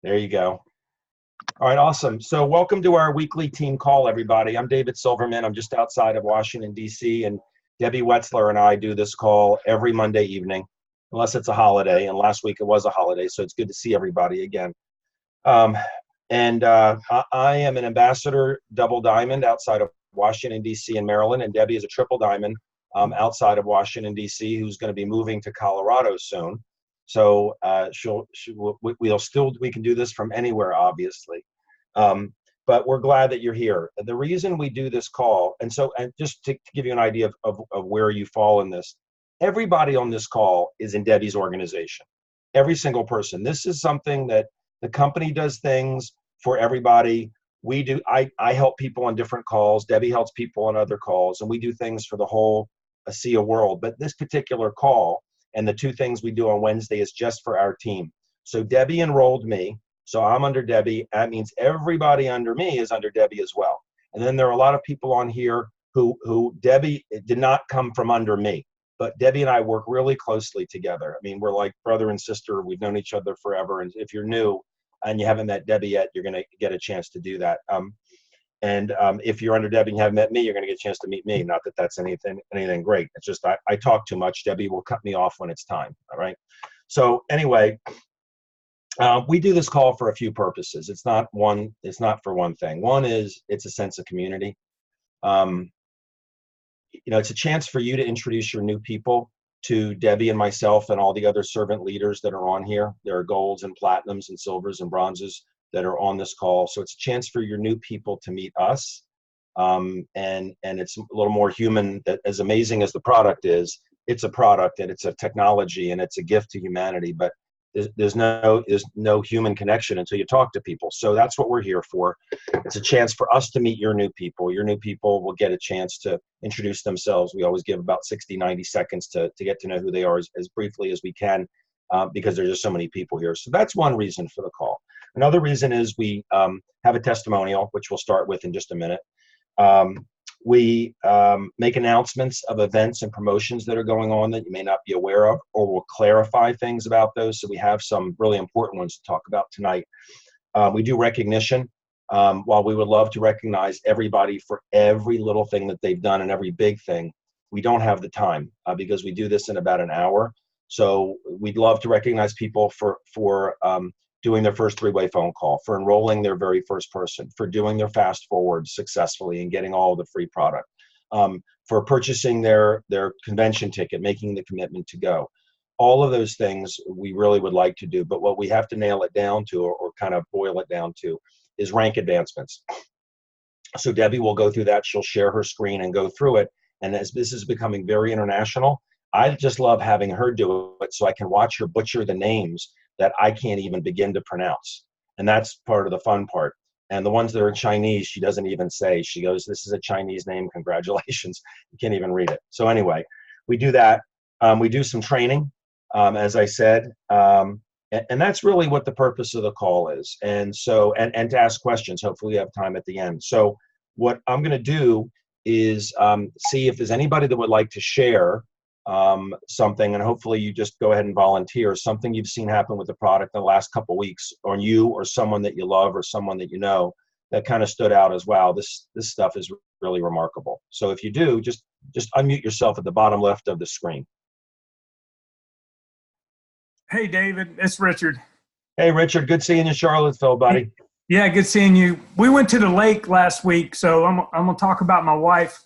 There you go. All right, awesome. So welcome to our weekly team call, everybody. I'm David Silverman. I'm just outside of Washington, D.C., and Debbie Wetzler and I do this call every Monday evening, unless it's a holiday. And last week it was a holiday, so it's good to see everybody again. I am an ambassador double diamond outside of Washington, D.C. and Maryland, and Debbie is a triple diamond outside of Washington, D.C., who's going to be moving to Colorado soon. So we can do this from anywhere, obviously. But we're glad that you're here. The reason we do this call, and just to give you an idea of where you fall in this, everybody on this call is in Debbie's organization. Every single person. This is something that the company does things for everybody. We do. I help people on different calls. Debbie helps people on other calls, and we do things for the whole ASEA world. But this particular call and the two things we do on Wednesday is just for our team. So Debbie enrolled me. So I'm under Debbie. That means everybody under me is under Debbie as well. And then there are a lot of people on here who Debbie did not come from under me. But Debbie and I work really closely together. I mean, we're like brother and sister. We've known each other forever. And if you're new and you haven't met Debbie yet, you're going to get a chance to do that. If you're under Debbie and you haven't met me, you're going to get a chance to meet me. Not that that's anything great. It's just I talk too much. Debbie will cut me off when it's time. All right. So anyway, we do this call for a few purposes. It's not for one thing. One is it's a sense of community. It's a chance for you to introduce your new people to Debbie and myself and all the other servant leaders that are on here. There are golds and platinums and silvers and bronzes that are on this call. So it's a chance for your new people to meet us. And it's a little more human. That as amazing as the product is, it's a product and it's a technology and it's a gift to humanity. But there's no human connection until you talk to people. So that's what we're here for. It's a chance for us to meet your new people. Your new people will get a chance to introduce themselves. We always give about 60, 90 seconds to get to know who they are as briefly as we can because there's just so many people here. So that's one reason for the call. Another reason is we have a testimonial, which we'll start with in just a minute. We make announcements of events and promotions that are going on that you may not be aware of, or we'll clarify things about those. So we have some really important ones to talk about tonight. We do recognition. While we would love to recognize everybody for every little thing that they've done and every big thing, we don't have the time because we do this in about an hour. So we'd love to recognize people for doing their first three-way phone call, for enrolling their very first person, for doing their fast forward successfully and getting all the free product, for purchasing their convention ticket, making the commitment to go. All of those things we really would like to do, but what we have to nail it down to or kind of boil it down to is rank advancements. So Debbie will go through that. She'll share her screen and go through it. And as this is becoming very international, I just love having her do it so I can watch her butcher the names that I can't even begin to pronounce. And that's part of the fun part. And the ones that are in Chinese, she doesn't even say. She goes, this is a Chinese name, congratulations. You can't even read it. So anyway, we do that. We do some training, as I said. And that's really what the purpose of the call is. And so, and to ask questions, hopefully we have time at the end. So what I'm gonna do is see if there's anybody that would like to share something, and hopefully you just go ahead and volunteer something you've seen happen with the product in the last couple of weeks, on you or someone that you love or someone that you know that kind of stood out as wow, this stuff is really remarkable. So if you do, just unmute yourself at the bottom left of the screen. Hey David, it's Richard. Hey Richard, good seeing you in Charlottesville, buddy. Yeah, good seeing you. We went to the lake last week, so I'm gonna talk about my wife.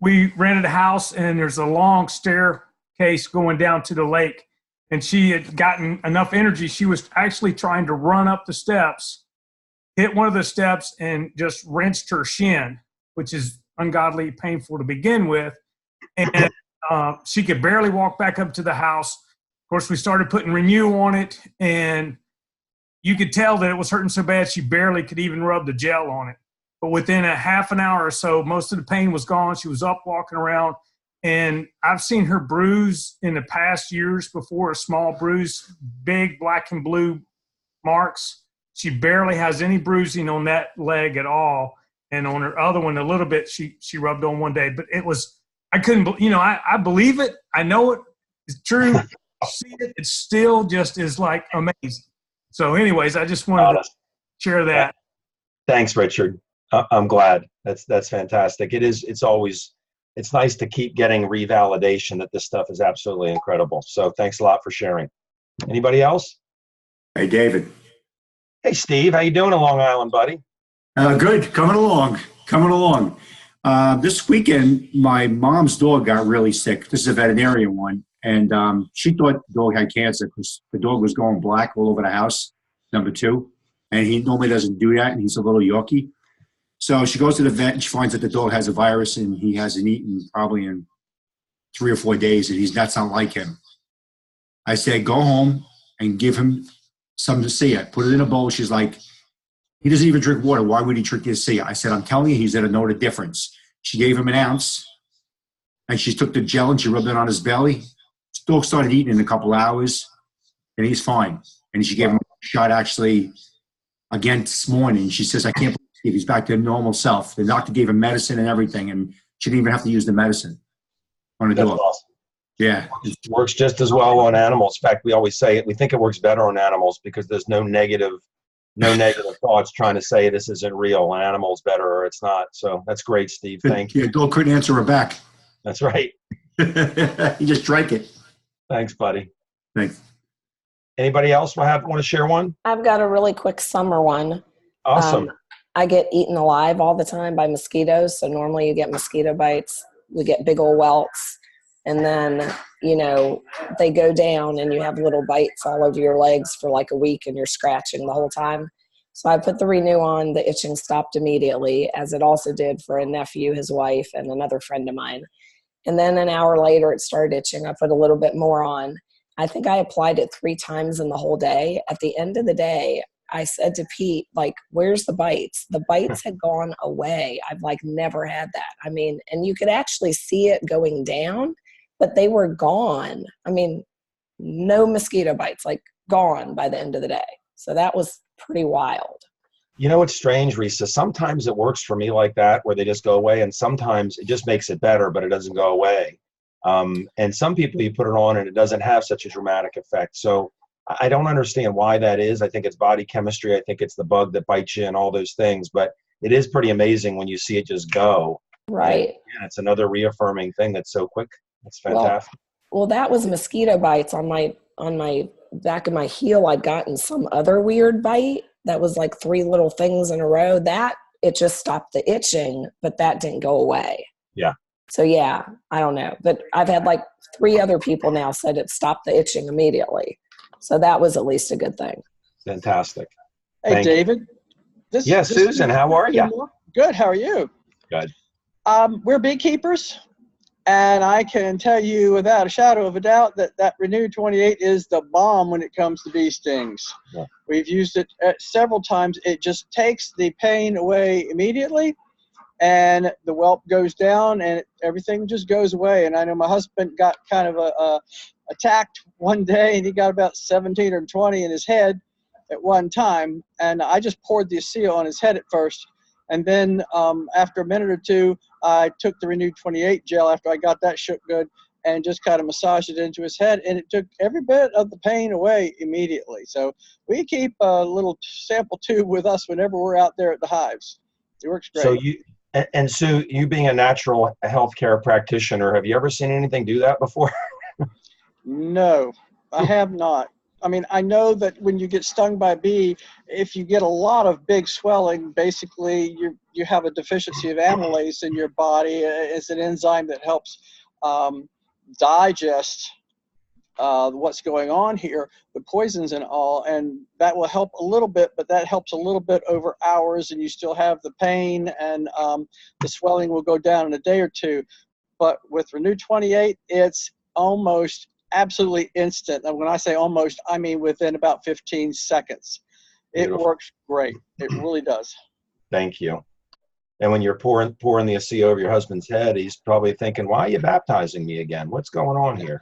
We rented a house, and there's a long staircase going down to the lake. And she had gotten enough energy. She was actually trying to run up the steps, hit one of the steps, and just wrenched her shin, which is ungodly painful to begin with. And she could barely walk back up to the house. Of course, we started putting Renew on it, and you could tell that it was hurting so bad she barely could even rub the gel on it. But within a half an hour or so, most of the pain was gone. She was up walking around. And I've seen her bruise in the past years before, a small bruise, big black and blue marks. She barely has any bruising on that leg at all. And on her other one, a little bit she rubbed on one day. But it was, I couldn't, I believe it. I know it is true. I see it. It still just is like amazing. So anyways, I just wanted to Honest. share that. Thanks, Richard. I'm glad. That's fantastic. It's nice to keep getting revalidation that this stuff is absolutely incredible. So thanks a lot for sharing. Anybody else? Hey, David. Hey, Steve, how you doing in Long Island, buddy? Good. Coming along. Coming along. This weekend, my mom's dog got really sick. This is a veterinarian one. And she thought the dog had cancer because the dog was going black all over the house, number 2. And he normally doesn't do that, and he's a little Yorkie. So she goes to the vet, and she finds that the dog has a virus, and he hasn't eaten probably in 3 or 4 days, and that's not like him. I said, go home and give him something to see it. Put it in a bowl. She's like, he doesn't even drink water. Why would he drink this see? I said, I'm telling you, he's going to know the difference. She gave him an ounce, and she took the gel and she rubbed it on his belly. His dog started eating in a couple hours, and he's fine. And she gave him a shot actually again this morning. She says, I can't believe he's back to normal self. The doctor gave him medicine and everything, and she didn't even have to use the medicine on the That's dog. awesome. Yeah. It works just as well on animals. In fact, we always say it. We think it works better on animals because there's no negative thoughts trying to say this isn't real. An animal's better or it's not. So that's great, Steve. Thank you. The dog couldn't answer her back. That's right. He just drank it. Thanks, buddy. Thanks. Anybody else want to share one? I've got a really quick summer one. Awesome. I get eaten alive all the time by mosquitoes. So normally you get mosquito bites. We get big old welts. And then, they go down and you have little bites all over your legs for like a week and you're scratching the whole time. So I put the Renew on. The itching stopped immediately, as it also did for a nephew, his wife, and another friend of mine. And then an hour later, it started itching. I put a little bit more on. I think I applied it 3 times in the whole day. At the end of the day, I said to Pete, where's the bites? The bites had gone away. I've never had that. And you could actually see it going down, but they were gone. No mosquito bites, gone by the end of the day. So that was pretty wild. You know what's strange, Risa? Sometimes it works for me like that, where they just go away, and sometimes it just makes it better, but it doesn't go away. And some people, you put it on and it doesn't have such a dramatic effect. So I don't understand why that is. I think it's body chemistry. I think it's the bug that bites you and all those things. But it is pretty amazing when you see it just go. Right. And it's another reaffirming thing that's so quick. That's fantastic. Well, that was mosquito bites on my back of my heel. I'd gotten some other weird bite that was 3 little things in a row. That it just stopped the itching, but that didn't go away. Yeah. So yeah, I don't know, but I've had 3 other people now said it stopped the itching immediately. So that was at least a good thing. Fantastic. Hey, David. Susan, how are you? Good. How are you? Good. We're beekeepers, and I can tell you without a shadow of a doubt that Renew 28 is the bomb when it comes to bee stings. Yeah. We've used it several times. It just takes the pain away immediately, and the whelp goes down, and everything just goes away. And I know my husband got kind of attacked one day, and he got about 17 or 20 in his head at one time, and I just poured the Aceal on his head at first, and then after a minute or two I took the Renew 28 gel after I got that shook good and just kind of massaged it into his head, and it took every bit of the pain away immediately. So we keep a little sample tube with us whenever we're out there at the hives. It works great. So Sue, you being a natural healthcare practitioner, have you ever seen anything do that before? No, I have not. I know that when you get stung by a bee, if you get a lot of big swelling, basically you have a deficiency of amylase in your body. It's an enzyme that helps digest what's going on here, the poisons and all, and that will help a little bit, but that helps a little bit over hours, and you still have the pain, and the swelling will go down in a day or 2. But with Renew 28, it's almost absolutely instant. And when I say almost, I mean within about 15 seconds. It Beautiful. Works great. It really does. Thank you. And when you're pouring the Aceal over your husband's head, he's probably thinking, why are you baptizing me again? What's going on here?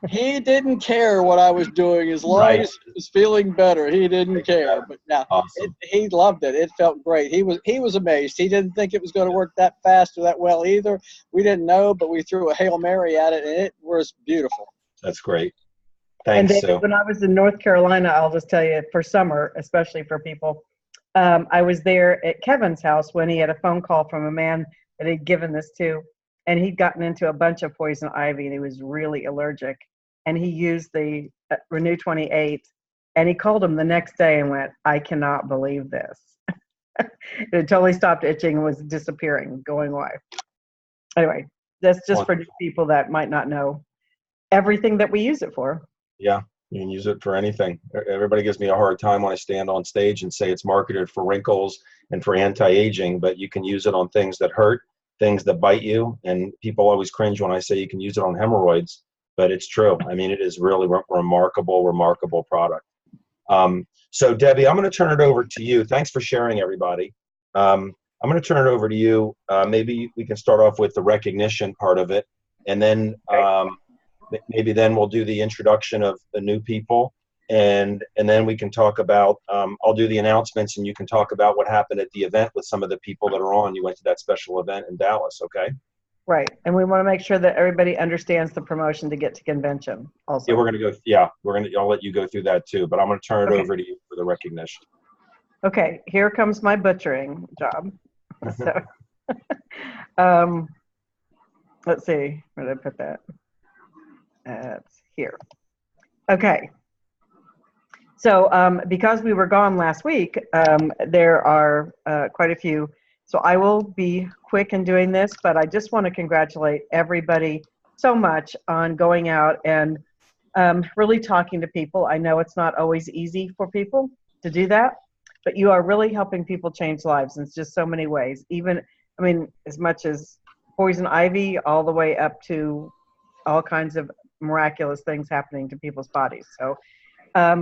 He didn't care what I was doing as long as he was feeling better. He didn't care. But now Awesome. he loved it. It felt great. He was amazed. He didn't think it was going to work that fast or that well either. We didn't know, but we threw a Hail Mary at it, and it was beautiful. That's great. Thanks, David, Sue. when I was in North Carolina, I'll just tell you, for summer, especially for people, I was there at Kevin's house when he had a phone call from a man that he'd given this to, and he'd gotten into a bunch of poison ivy, and he was really allergic. And he used the Renew 28, and he called him the next day and went, "I cannot believe this." It totally stopped itching and was disappearing, going away. Anyway, that's just for new people that might not know everything that we use it for. Yeah, you can use it for anything. Everybody gives me a hard time when I stand on stage and say it's marketed for wrinkles and for anti-aging, but you can use it on things that hurt, things that bite you, and people always cringe when I say you can use it on hemorrhoids, but it's true. I mean, it is really remarkable product. So Debbie, I'm going to turn it over to you. Thanks for sharing, everybody. I'm going to turn it over to you. Maybe we can start off with the recognition part of it, and then maybe then we'll do the introduction of the new people, and then we can talk about, I'll do the announcements, and you can talk about what happened at the event with some of the people that are on. You went to that special event in Dallas, okay? Right. And we want to make sure that everybody understands the promotion to get to convention also. Yeah, I'll let you go through that too, but I'm going to turn it over to you for the recognition. Okay, here comes my butchering job. So, let's see, where did I put that? It's here. Okay. So because we were gone last week, there are quite a few. So I will be quick in doing this, but I just want to congratulate everybody so much on going out and really talking to people. I know it's not always easy for people to do that, but you are really helping people change lives in just so many ways. Even, I mean, as much as poison ivy all the way up to all kinds of miraculous things happening to people's bodies. So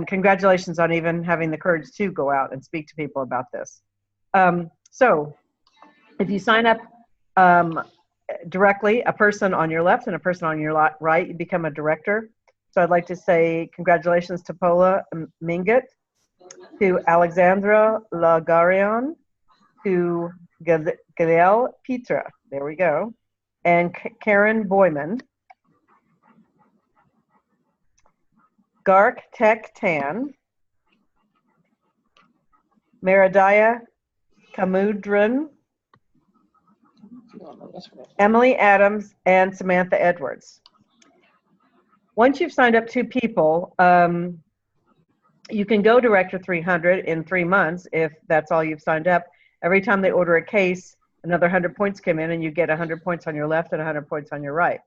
congratulations on even having the courage to go out and speak to people about this. So if you sign up directly, a person on your left and a person on your right, you become a director. So I'd like to say congratulations to Paula Mingut, to Alexandra Lagarion, to Gabriel Petra, there we go, and Karen Boyman, Gark Tek Tan, Meradaya Kamudran, Emily Adams, and Samantha Edwards. Once you've signed up 2 people, you can go Director 300 in 3 months if that's all you've signed up. Every time they order a case, another 100 points come in, and you get 100 points on your left and 100 points on your right.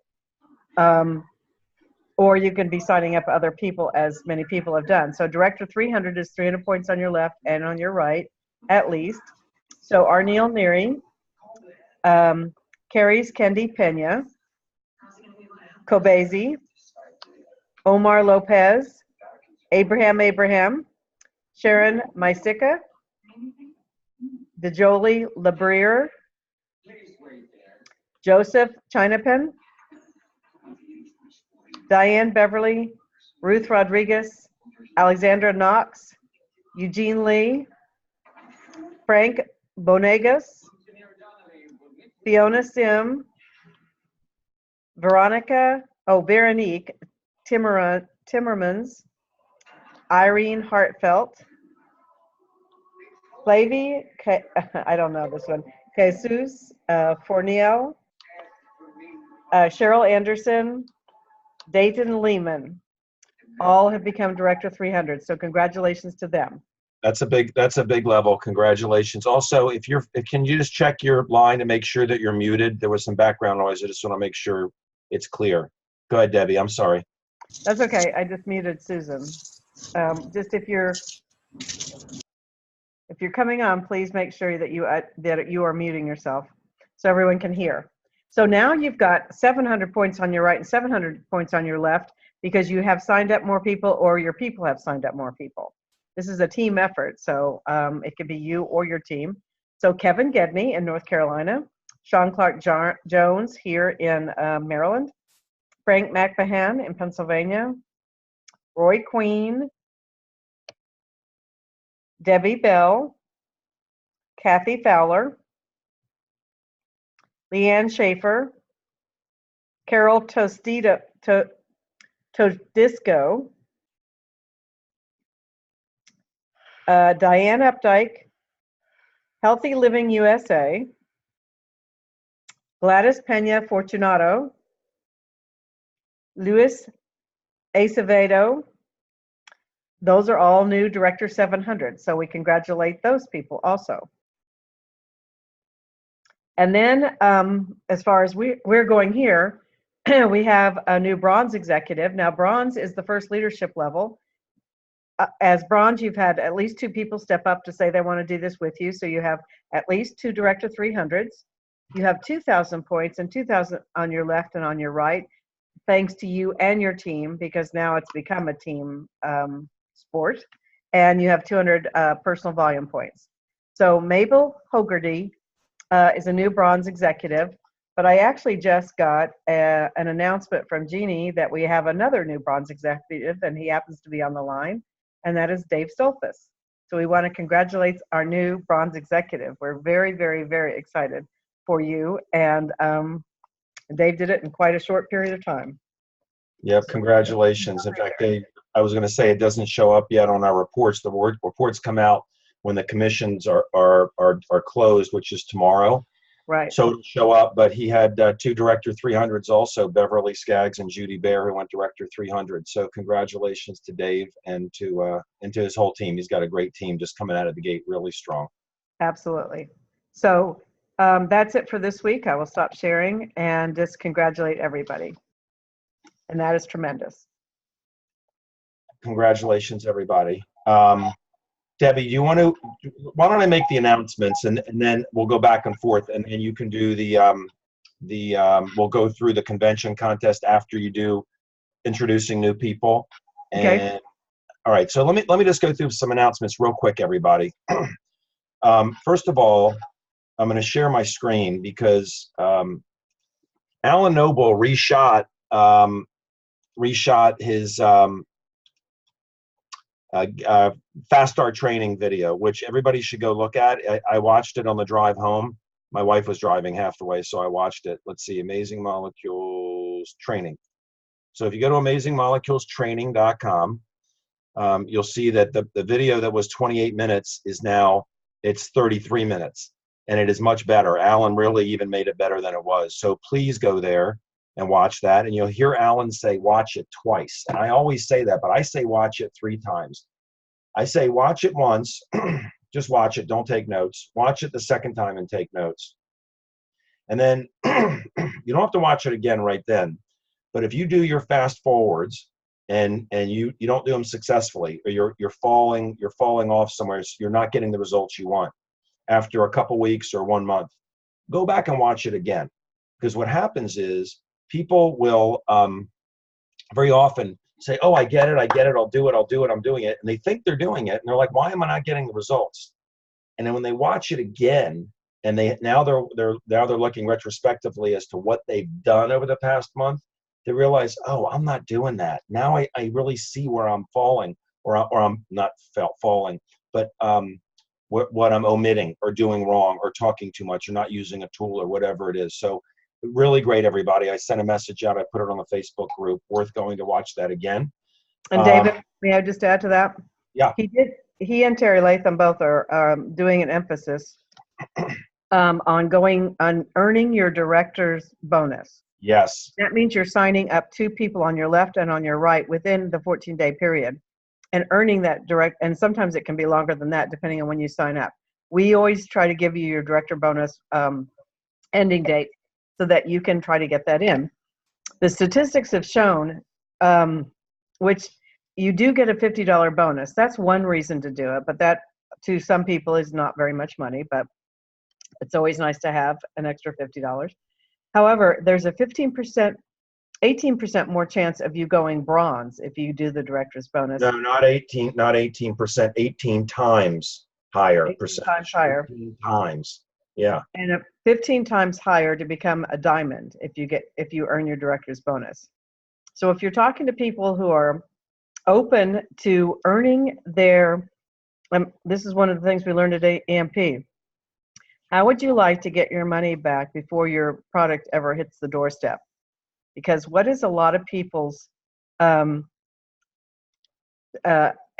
Or you can be signing up other people, as many people have done. So Director 300 is 300 points on your left and on your right, at least. So Arneel Neary, Carrie's Kendi Pena, Kobezi, Omar Lopez, Abraham, Sharon Mysika, Dejoli Labrier, Joseph Chinapen, Diane Beverly, Ruth Rodriguez, Alexandra Knox, Eugene Lee, Frank Bonegas, Fiona Sim, Veronique Timmermans, Irene Hartfelt, Flavie, I don't know this one, Jesus Forniel, Cheryl Anderson, Dayton Lehman, all have become Director 300. So congratulations to them. That's a big level. Congratulations. Also, can you just check your line to make sure that you're muted? There was some background noise. I just want to make sure it's clear. Go ahead, Debbie. I'm sorry. That's okay. I just muted Susan. Just if you're coming on, please make sure that you are muting yourself so everyone can hear. So now you've got 700 points on your right and 700 points on your left because you have signed up more people or your people have signed up more people. This is a team effort, so it could be you or your team. So Kevin Gedney in North Carolina, Sean Clark Jones here in Maryland, Frank McMahon in Pennsylvania, Roy Queen, Debbie Bell, Kathy Fowler, Leanne Schaefer, Carol Todisco, Diane Updike, Healthy Living USA, Gladys Pena Fortunato, Luis Acevedo. Those are all new Director 700, so we congratulate those people also. And then as far as we're going here, we have a new bronze executive. Now, bronze is the first leadership level. As bronze, you've had at least 2 people step up to say they want to do this with you. So you have at least 2 Director 300s. You have 2,000 points and 2,000 on your left and on your right, thanks to you and your team, because now it's become a team sport. And you have 200 personal volume points. So Mabel Hogarty is a new bronze executive. But I actually just got an announcement from Jeannie that we have another new bronze executive, and he happens to be on the line, and that is Dave Stolfus. So we want to congratulate our new bronze executive. We're very, very, very excited for you, and Dave did it in quite a short period of time. Yep, congratulations. In fact, I was going to say it doesn't show up yet on our reports. The reports come out when the commissions are closed, which is tomorrow. Right. So it'll show up, but he had 2 Director 300s also, Beverly Skaggs and Judy Bear, who went Director 300. So congratulations to Dave and to his whole team. He's got a great team just coming out of the gate really strong. Absolutely. So that's it for this week. I will stop sharing and just congratulate everybody. And that is tremendous. Congratulations, everybody. Debbie, why don't I make the announcements and then we'll go back and forth and you can do we'll go through the convention contest after you do introducing new people. And, okay. All right, so let me just go through some announcements real quick, everybody. First of all, I'm going to share my screen because Alan Noble reshot his Fast Start training video, which everybody should go look at. I watched it on the drive home. My wife was driving half the way, so I watched it. Let's see, Amazing Molecules Training. So if you go to amazingmoleculestraining.com, you'll see that the video that was 28 minutes is now, it's 33 minutes, and it is much better. Alan really even made it better than it was. So please go there and watch that. And you'll hear Alan say, watch it twice. And I always say that, but I say watch it 3 times. I say watch it once, just watch it, don't take notes. Watch it the second time and take notes. And then you don't have to watch it again right then. But if you do your fast forwards and you don't do them successfully, or you're falling off somewhere, so you're not getting the results you want after a couple weeks or 1 month, go back and watch it again. Because what happens is people will very often say, oh, I get it, I'll do it, I'm doing it. And they think they're doing it. And they're like, why am I not getting the results? And then when they watch it again, and now they're looking retrospectively as to what they've done over the past month, they realize, oh, I'm not doing that. Now I really see where I'm falling, or I'm not falling, but what I'm omitting or doing wrong or talking too much or not using a tool or whatever it is. So really great, everybody. I sent a message out. I put it on the Facebook group. Worth going to watch that again. And David, may I just add to that? Yeah. He and Terry Latham both are doing an emphasis on earning your director's bonus. Yes. That means you're signing up 2 people on your left and on your right within the 14-day period and earning that and sometimes it can be longer than that depending on when you sign up. We always try to give you your director bonus ending date so that you can try to get that in. The statistics have shown, which you do get a $50 bonus. That's one reason to do it, but that to some people is not very much money, but it's always nice to have an extra $50. However, there's a 18% more chance of you going bronze if you do the director's bonus. No, not 18%, 18 times higher 18 percentage. times higher. 18 times. Yeah. And 15 times higher to become a diamond if you earn your director's bonus. So if you're talking to people who are open to earning their, this is one of the things we learned at AMP. How would you like to get your money back before your product ever hits the doorstep? Because what is a lot of people's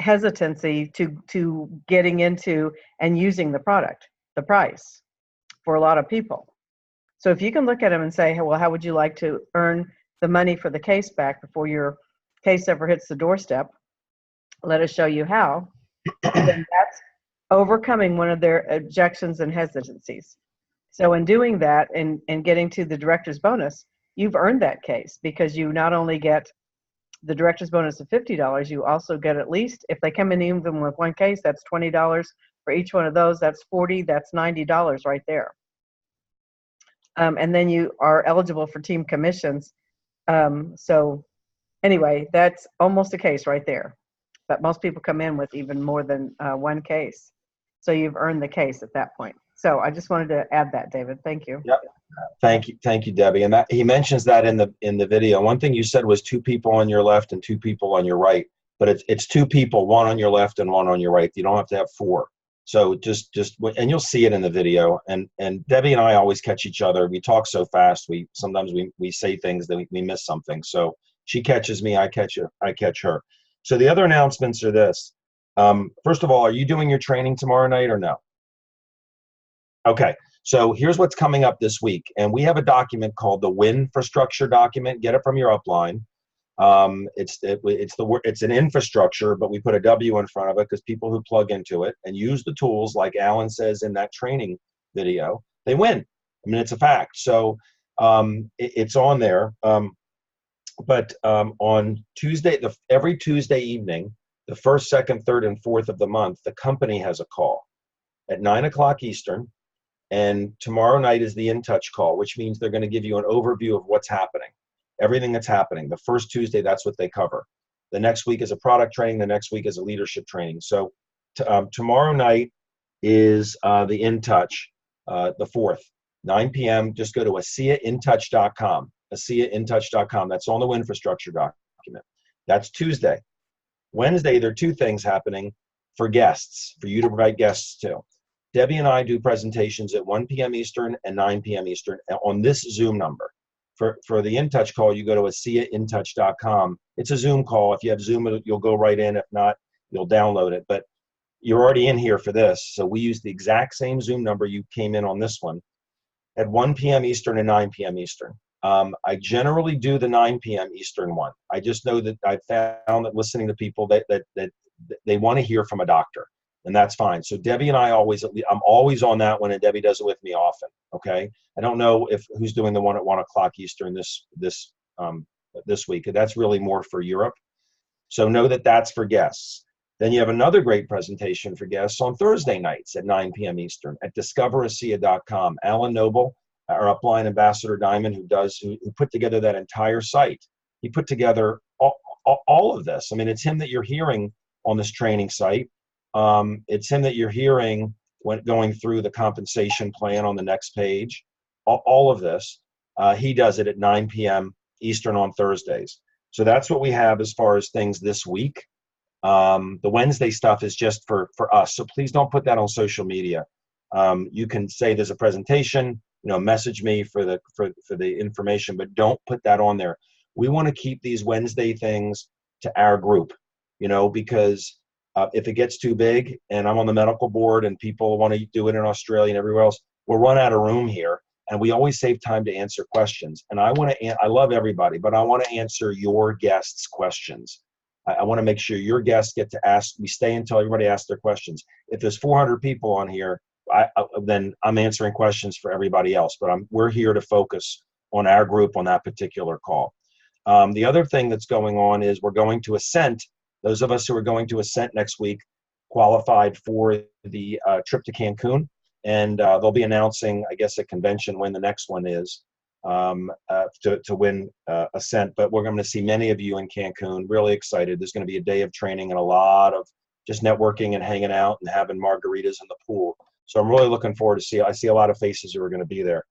hesitancy to getting into and using the product, the price, for a lot of people. So if you can look at them and say, hey, well, how would you like to earn the money for the case back before your case ever hits the doorstep? Let us show you how. Then that's overcoming one of their objections and hesitancies. So in doing that and getting to the director's bonus, you've earned that case, because you not only get the director's bonus of $50, you also get, at least if they come in even with one case, that's $20 for each one of those. That's $40, that's $90 right there. And then you are eligible for team commissions. So anyway, that's almost a case right there. But most people come in with even more than one case. So you've earned the case at that point. So I just wanted to add that, David. Thank you. Yep. Thank you, Debbie. And that he mentions that in the video. One thing you said was 2 people on your left and 2 people on your right, but it's 2 people, 1 on your left and 1 on your right. You don't have to have 4. So just and you'll see it in the video. And Debbie and I always catch each other. We talk so fast. Sometimes we say things that we miss something. So she catches me, I catch her. So the other announcements are this. First of all, are you doing your training tomorrow night or no? Okay. So here's what's coming up this week. And we have a document called the Winfrastructure document. Get it from your upline. It's an infrastructure, but we put a W in front of it because people who plug into it and use the tools, like Alan says in that training video, they win. I mean, it's a fact. So it's on there. But on Tuesday, every Tuesday evening, the 1st, 2nd, 3rd, and 4th of the month, the company has a call at 9 o'clock Eastern. And tomorrow night is the In Touch call, which means they're going to give you an overview of what's happening, everything that's happening. The first Tuesday, that's what they cover. The next week is a product training. The next week is a leadership training. So tomorrow night is the In Touch, the 4th, 9 p.m. Just go to ASEAIntouch.com, ASEAIntouch.com. That's on the Winfrastructure document. That's Tuesday. Wednesday, there are 2 things happening for guests, for you to invite guests to. Debbie and I do presentations at 1 p.m. Eastern and 9 p.m. Eastern on this Zoom number. For the In Touch call, you go to ASEAIntouch.com. It's a Zoom call. If you have Zoom, you'll go right in. If not, you'll download it. But you're already in here for this. So we use the exact same Zoom number you came in on this one at 1 p.m. Eastern and 9 p.m. Eastern. I generally do the 9 p.m. Eastern one. I just know that I found that listening to people that they want to hear from a doctor. And that's fine. So Debbie and I I'm always on that one, and Debbie does it with me often. Okay. I don't know who's doing the one at 1 o'clock Eastern this week. That's really more for Europe. So know that that's for guests. Then you have another great presentation for guests on Thursday nights at 9 p.m. Eastern at discoverasea.com. Alan Noble, our upline ambassador Diamond, who put together that entire site. He put together all of this. I mean, it's him that you're hearing on this training site. It's him that you're hearing when going through the compensation plan on the next page. All of this, he does it at 9 p.m. Eastern on Thursdays. So that's what we have as far as things this week. The Wednesday stuff is just for us. So please don't put that on social media. You can say there's a presentation, message me for the information, but don't put that on there. We want to keep these Wednesday things to our group, because if it gets too big and I'm on the medical board and people want to do it in Australia and everywhere else, we'll run out of room here. And we always save time to answer questions. And I love everybody, but I want to answer your guests' questions. I want to make sure your guests get to ask. We stay until everybody asks their questions. If there's 400 people on here, then I'm answering questions for everybody else. But we're here to focus on our group on that particular call. The other thing that's going on is we're going to Ascent. Those of us who are going to Ascent next week qualified for the trip to Cancun. And they'll be announcing, I guess, at convention when the next one is to win Ascent. But we're going to see many of you in Cancun. Really excited. There's going to be a day of training and a lot of just networking and hanging out and having margaritas in the pool. So I'm really looking forward to I see a lot of faces who are going to be there.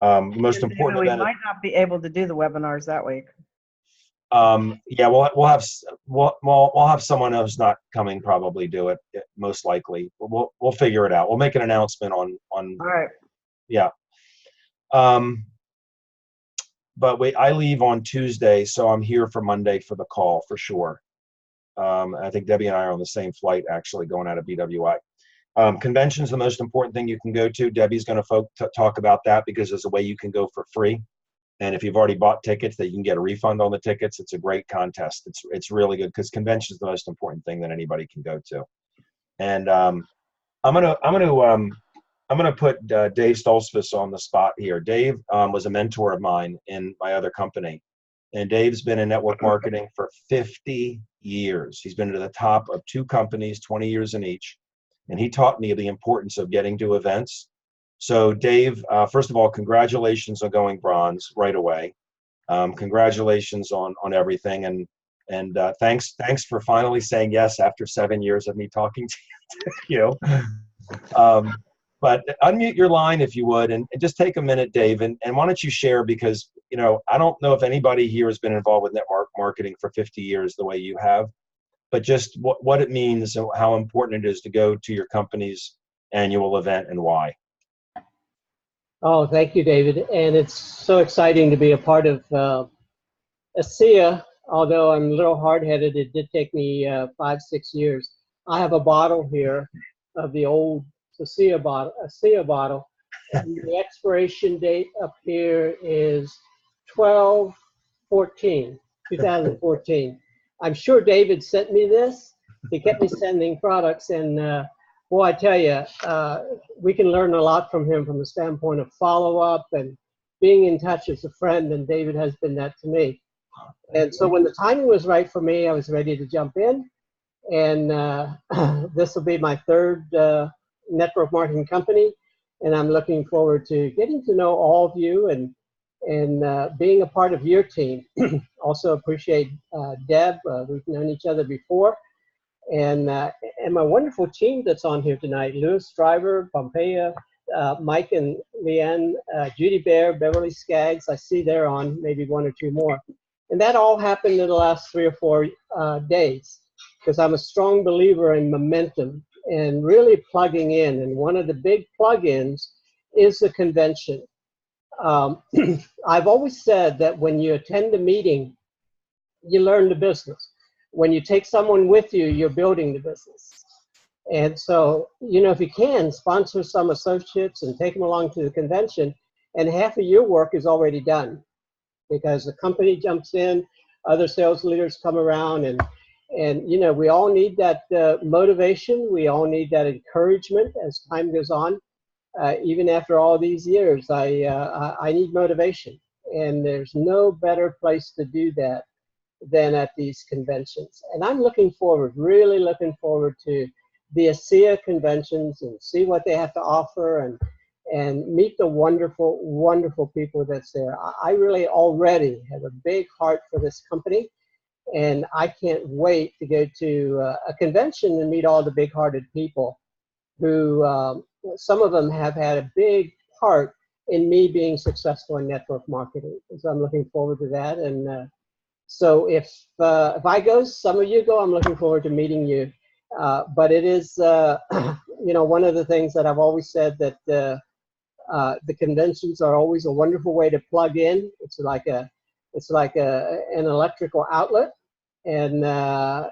Most important event. We might not be able to do the webinars that week. Yeah, we'll have someone who's not coming probably do it most likely. We'll figure it out. We'll make an announcement on. All right. Yeah. But I leave on Tuesday, so I'm here for Monday for the call for sure. I think Debbie and I are on the same flight, actually, going out of BWI. Convention's the most important thing you can go to. Debbie's going to talk about that because there's a way you can go for free. And if you've already bought tickets, that you can get a refund on the tickets. It's a great contest. It's really good because convention is the most important thing that anybody can go to. And I'm gonna put Dave Stolzfus on the spot here. Dave was a mentor of mine in my other company, and Dave's been in network marketing for 50 years. He's been to the top of 2 companies, 20 years in each, and he taught me the importance of getting to events. So Dave, first of all, congratulations on going bronze right away. Congratulations on everything, and thanks for finally saying yes after 7 years of me talking to you. But unmute your line if you would, and just take a minute, Dave, and why don't you share, because I don't know if anybody here has been involved with network marketing for 50 years the way you have, but just what it means and how important it is to go to your company's annual event and why. Oh, thank you, David. And it's so exciting to be a part of ASEA. Although I'm a little hard-headed, it did take me 5-6 years. I have a bottle here of the old ASEA bottle. And the expiration date up here is 12/14/2014. I'm sure David sent me this. He kept me sending products, and boy, I tell you, we can learn a lot from him from the standpoint of follow-up and being in touch as a friend, and David has been that to me. And so when the timing was right for me, I was ready to jump in. And this will be my 3rd network marketing company, and I'm looking forward to getting to know all of you and being a part of your team. Also appreciate Deb. We've known each other before. And my wonderful team that's on here tonight: Louis Driver, Pompeia, Mike and Leanne, Judy Bear, Beverly Skaggs. I see they're on, maybe 1 or 2 more. And that all happened in the last 3 or 4 days, because I'm a strong believer in momentum and really plugging in. And one of the big plug-ins is the convention. I've always said that when you attend a meeting, you learn the business. When you take someone with you, you're building the business. And so, if you can, sponsor some associates and take them along to the convention, and half of your work is already done, because the company jumps in, other sales leaders come around, and we all need that motivation. We all need that encouragement as time goes on. Even after all these years, I need motivation, and there's no better place to do that than at these conventions. And I'm really looking forward to the ASEA conventions and see what they have to offer and meet the wonderful, wonderful people that's there. I really already have a big heart for this company, and I can't wait to go to a convention and meet all the big-hearted people who, some of them have had a big part in me being successful in network marketing. So I'm looking forward to that. And so if I go, some of you go, I'm looking forward to meeting you. But it is, one of the things that I've always said, that the conventions are always a wonderful way to plug in. It's like an electrical outlet. And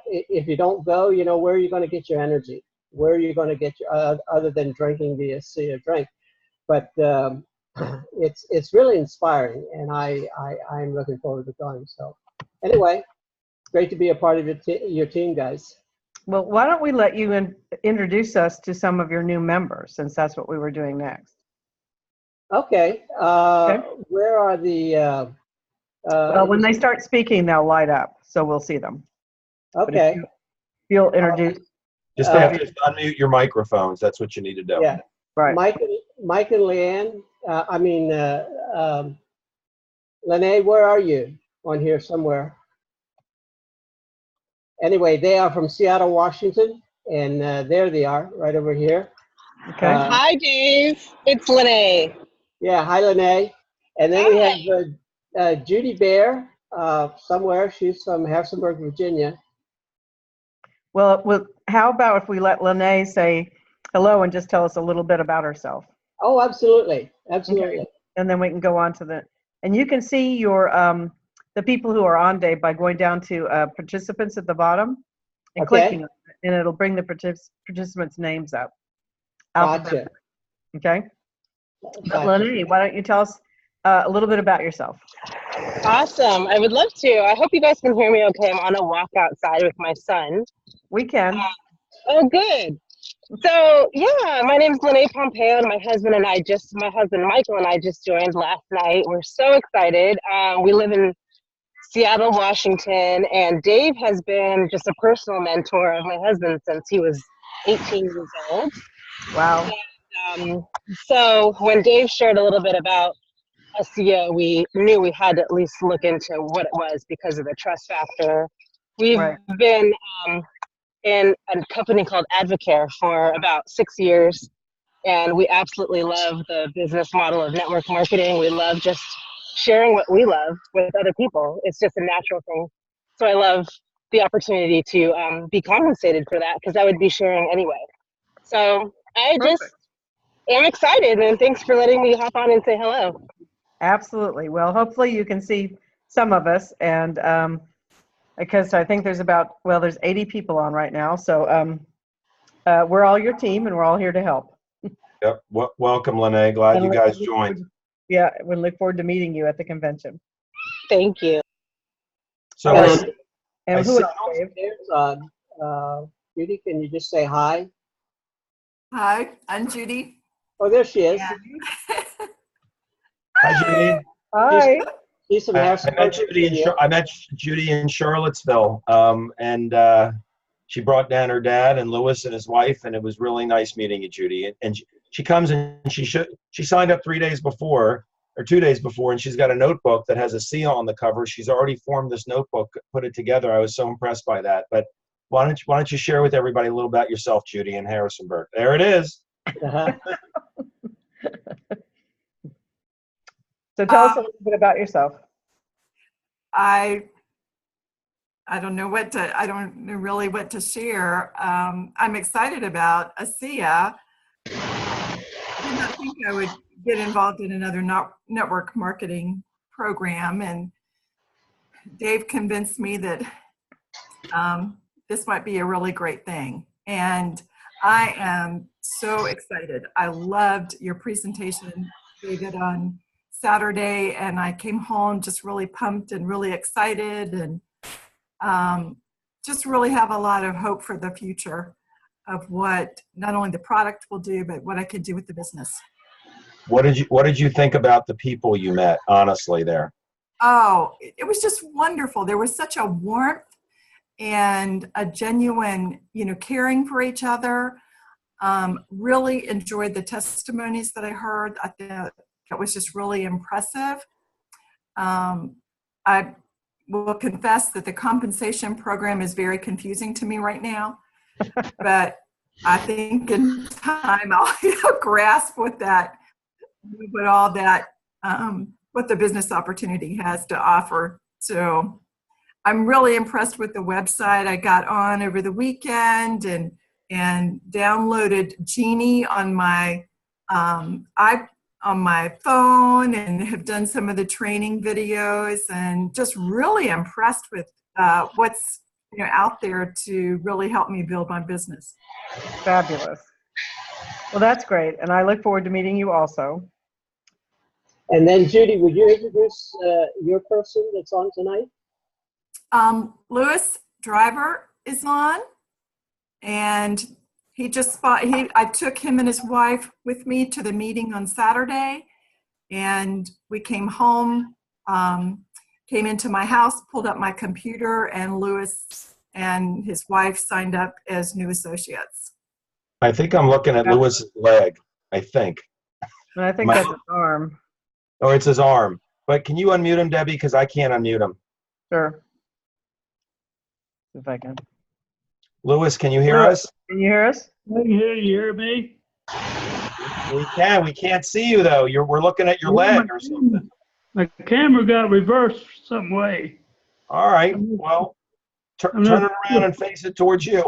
if you don't go, where are you going to get your energy? Where are you going to get other than drinking the ASEA drink? But it's really inspiring, and I'm looking forward to going. So anyway, great to be a part of your team, guys. Well, why don't we let you introduce us to some of your new members, since that's what we were doing next. Okay. Where are the... well, when they start speaking, they'll light up, so we'll see them. Okay. If you'll introduce... Just have to unmute your microphones. That's what you need to do. Yeah. Right. Mike and Leanne, Lene, where are you? On here somewhere. Anyway, they are from Seattle, Washington, and there they are, right over here. Okay. Hi, Dave. It's Lene. Yeah, hi, Lene. And then we have Judy Bear somewhere. She's from Harrisonburg, Virginia. Well, how about if we let Lene say hello and just tell us a little bit about herself? Oh, absolutely. Absolutely. Okay. And then we can go on to and you can see your, the people who are on, Dave, by going down to participants at the bottom. and Okay. clicking on it, and it'll bring the participants' names up. Gotcha. Okay. But Gotcha. Lene, why don't you tell us a little bit about yourself? Awesome. I would love to. I hope you guys can hear me okay. I'm on a walk outside with my son. We can. Oh, good. So, yeah, my name is Lene Pompeo, and my husband Michael and I just joined last night. We're so excited. We live in Seattle, Washington, and Dave has been just a personal mentor of my husband since he was 18 years old. Wow. So when Dave shared a little bit about SEO, we knew we had to at least look into what it was because of the trust factor. We've Right. been in a company called Advocare for about 6 years, and we absolutely love the business model of network marketing. We love just sharing what we love with other people. It's just a natural thing. So I love the opportunity to be compensated for that because I would be sharing anyway. So I just Perfect. am excited, and thanks for letting me hop on and say hello. Absolutely. Well, hopefully you can see some of us, and because I think there's there's 80 people on right now, so we're all your team, and we're all here to help. Yep. Welcome, Lene. Glad And you we guys look joined. forward- Yeah, we look forward to meeting you at the convention. Thank you. So And- I And who see- else, Dave? There's, Judy, can you just say hi? Hi, I'm Judy. Oh, there she is. Hi, Judy. Hi. She's from I Harrison. met Judy in Charlottesville, and she brought down her dad and Lewis and his wife, and it was really nice meeting you, Judy. And she comes and she signed up 3 days before or 2 days before, and she's got a notebook that has a seal on the cover. She's already formed this notebook, put it together. I was so impressed by that. But why don't you share with everybody a little about yourself, Judy, in Harrisonburg? There it is. Uh-huh. So tell us a little bit about yourself. I don't know really what to share. I'm excited about ASEA. I did not think I would get involved in another network marketing program, and Dave convinced me that this might be a really great thing. And I am so excited. I loved your presentation, David, on Saturday, and I came home just really pumped and really excited, and just really have a lot of hope for the future of what not only the product will do, but what I could do with the business. What did you think about the people you met, honestly, there? Oh, it was just wonderful. There was such a warmth and a genuine, caring for each other. Really enjoyed the testimonies that I heard. I thought that was just really impressive. I will confess that the compensation program is very confusing to me right now, but I think in time I'll grasp what all that, what the business opportunity has to offer. So I'm really impressed with the website. I got on over the weekend and downloaded Genie on my on my phone, and have done some of the training videos, and just really impressed with what's out there to really help me build my business. Fabulous. Well, that's great, and I look forward to meeting you also. And then, Judy, would you introduce your person that's on tonight? Lewis Driver is on, and I took him and his wife with me to the meeting on Saturday, and we came home, came into my house, pulled up my computer, and Lewis and his wife signed up as new associates. I think I'm looking at Lewis's leg, I think. And I think that's his arm. Or it's his arm. But can you unmute him, Debbie? Because I can't unmute him. Sure. If I can. Lewis, can you hear us? Can you hear us? I can hear you. Hear me? We can. We can't see you, though. We're looking at your leg or something. My camera got reversed some way. All right. Well, turn it around and face it towards you.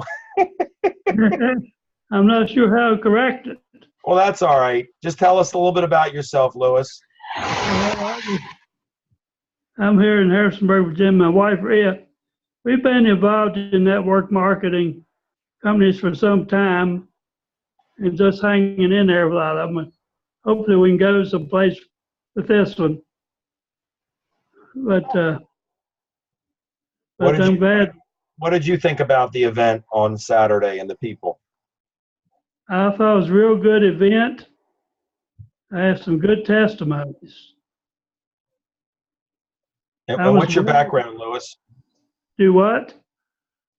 I'm not sure how to correct it. Well, that's all right. Just tell us a little bit about yourself, Lewis. I'm here in Harrisonburg, Virginia. My wife, Rhea, we've been involved in network marketing companies for some time and just hanging in there with a lot of them. Hopefully we can go someplace with this one. But What did I'm you glad. What did you think about the event on Saturday and the people? I thought it was a real good event. I have some good testimonies. And, I and was what's your really- background, Lewis? Do what?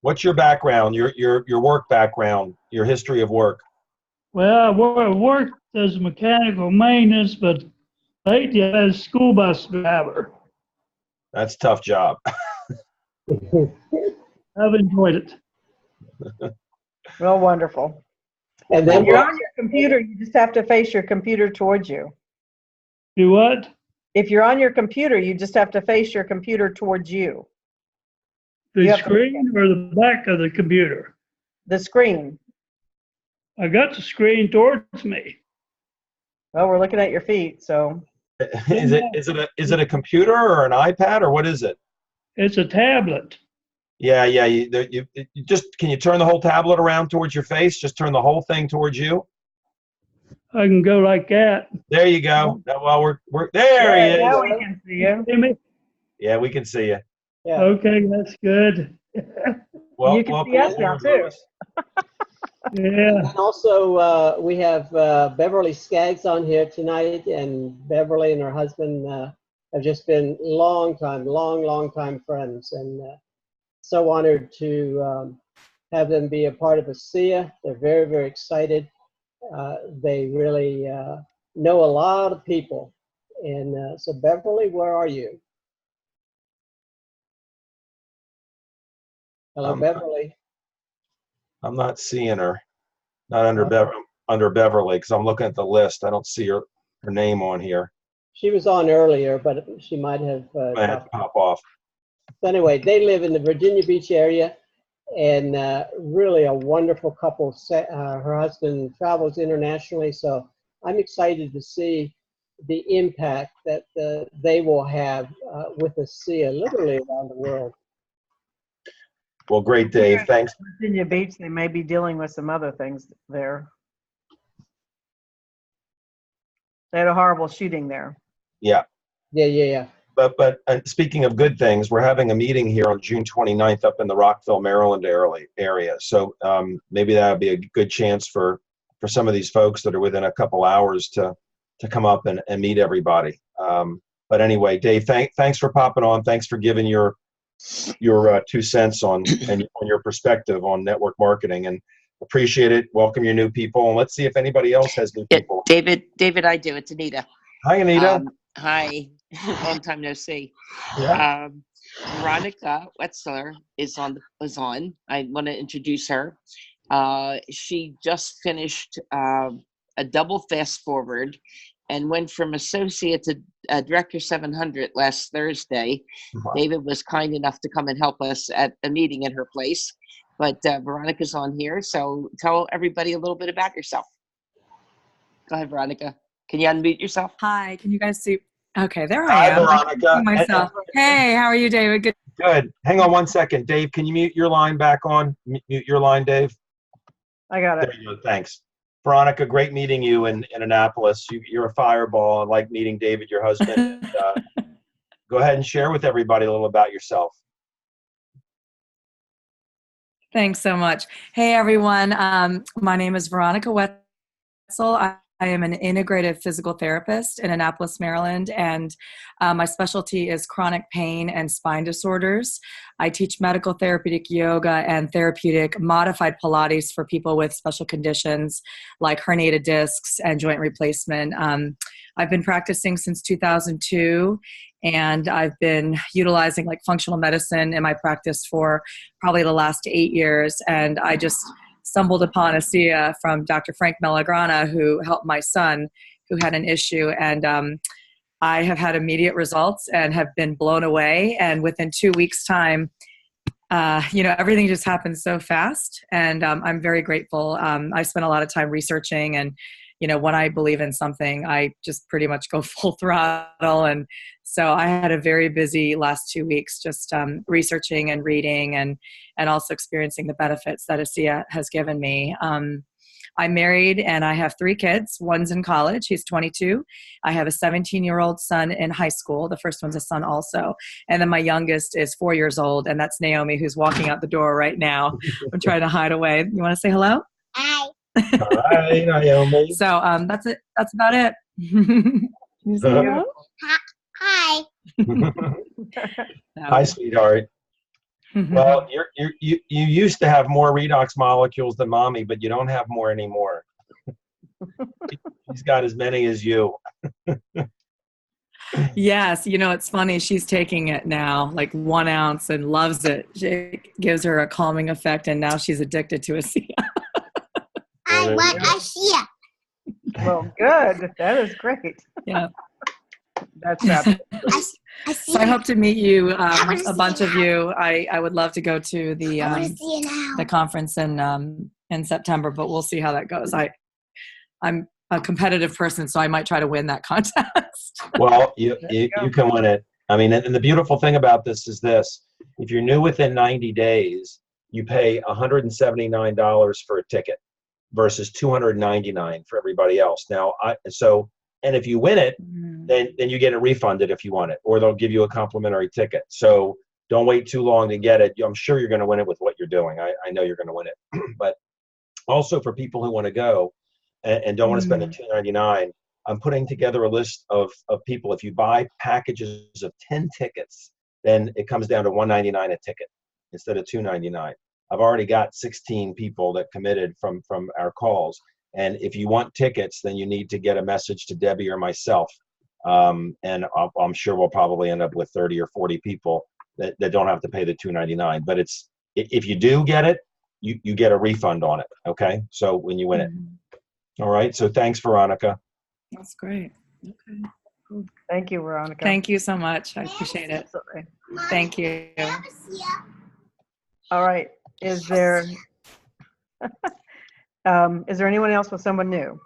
What's your background? Your work background, your history of work. Well, I worked as a mechanical maintenance, but lately I was a school bus driver. That's a tough job. I've enjoyed it. Well, wonderful. And When then you're on your computer, you just have to face your computer towards you. Do what? If you're on your computer, you just have to face your computer towards you. The You have to- screen or the back of the computer? The screen. I got the screen towards me. Well, we're looking at your feet, so. Is it a computer or an iPad or what is it? It's a tablet. Yeah. You just can you turn the whole tablet around towards your face? Just turn the whole thing towards you. I can go like that. There you go. Well, we're there. He is. Now we can see you. Hear me? Yeah, we can see you. Yeah. Okay, that's good. Well, You can see us now, too. Lewis. Yeah. And also, we have Beverly Skaggs on here tonight, and Beverly and her husband have just been long time friends, and so honored to have them be a part of ASEA. They're very excited. They really know a lot of people. And so Beverly, where are you? Hello, Beverly. I'm not seeing her. Not under Beverly because I'm looking at the list. I don't see her name on here. She was on earlier, but she might have I had to pop off. So anyway, they live in the Virginia Beach area, and really a wonderful couple. Her husband travels internationally, so I'm excited to see the impact that they will have with ASEA literally around the world. Well, great, Dave. Thanks. Virginia Beach, they may be dealing with some other things there. They had a horrible shooting there. Yeah. Yeah. But speaking of good things, we're having a meeting here on June 29th up in the Rockville, Maryland area. So maybe that would be a good chance for some of these folks that are within a couple hours to come up and meet everybody. But anyway, Dave, thanks for popping on. Thanks for giving your 2 cents on your perspective on network marketing, and appreciate it. Welcome your new people, and let's see if anybody else has new people. David, I do. It's Anita. Hi, Anita. Hi. Long time no see. Yeah. Veronica Wetzler is on. I want to introduce her. She just finished a double fast forward and went from associate to director 700 last Thursday. Wow. David was kind enough to come and help us at a meeting in her place. But Veronica's on here, so tell everybody a little bit about yourself. Go ahead, Veronica. Can you unmute yourself? Hi, can you guys see? Okay, there Hi, I am. Veronica. I can see myself. Hey, how are you, David? Good. Good. Hang on one second. Dave, can you mute your line back on? Mute your line, Dave. I got it. There you go. Thanks. Veronica, great meeting you in Annapolis. You're a fireball. I like meeting David, your husband. Go ahead and share with everybody a little about yourself. Thanks so much. Hey, everyone. My name is Veronica Wetzel. I am an integrative physical therapist in Annapolis, Maryland, and my specialty is chronic pain and spine disorders. I teach medical therapeutic yoga and therapeutic modified Pilates for people with special conditions like herniated discs and joint replacement. I've been practicing since 2002, and I've been utilizing like functional medicine in my practice for probably the last 8 years, and I just stumbled upon ASEA from Dr. Frank Melagrana, who helped my son who had an issue. And I have had immediate results and have been blown away. And within 2 weeks' time, everything just happened so fast. And I'm very grateful. I spent a lot of time researching and, when I believe in something, I just pretty much go full throttle. And so I had a very busy last 2 weeks, just researching and reading and also experiencing the benefits that ASEA has given me. I'm married and I have 3 kids. One's in college. He's 22. I have a 17-year-old son in high school. The first one's a son also. And then my youngest is 4 years old, and that's Naomi, who's walking out the door right now. I'm trying to hide away. You want to say hello? Hi. Hi, Naomi. So that's it. That's about it. You say hello? Hi. Hi, sweetheart. Well, you used to have more redox molecules than mommy, but you don't have more anymore. She's got as many as you. Yes, it's funny. She's taking it now, like 1 ounce, and loves it. It gives her a calming effect, and now she's addicted to ASEA. I want ASEA. Well, good. That is great. Yeah. That's that. So I hope to meet you, a bunch of you. I would love to go to the conference in September, but we'll see how that goes. I'm a competitive person, so I might try to win that contest. Well, you can win it. I mean, and the beautiful thing about this is this: if you're new within 90 days, you pay $179 for a ticket versus $299 for everybody else. Now, and if you win it, then you get it refunded if you want it, or they'll give you a complimentary ticket. So don't wait too long to get it. I'm sure you're going to win it with what you're doing. I know you're going to win it. But also for people who want to go and don't want to spend the $299, I'm putting together a list of people. If you buy packages of 10 tickets, then it comes down to $199 a ticket instead of $299. I've already got 16 people that committed from our calls. And if you want tickets, then you need to get a message to Debbie or myself. And I'm sure we'll probably end up with 30 or 40 people that don't have to pay the $299. But if you do get it, you get a refund on it. Okay. So when you win it. All right. So thanks, Veronica. That's great. Okay. Cool. Thank you, Veronica. Thank you so much. I appreciate it. Thank you. All right. Is there anyone else with someone new?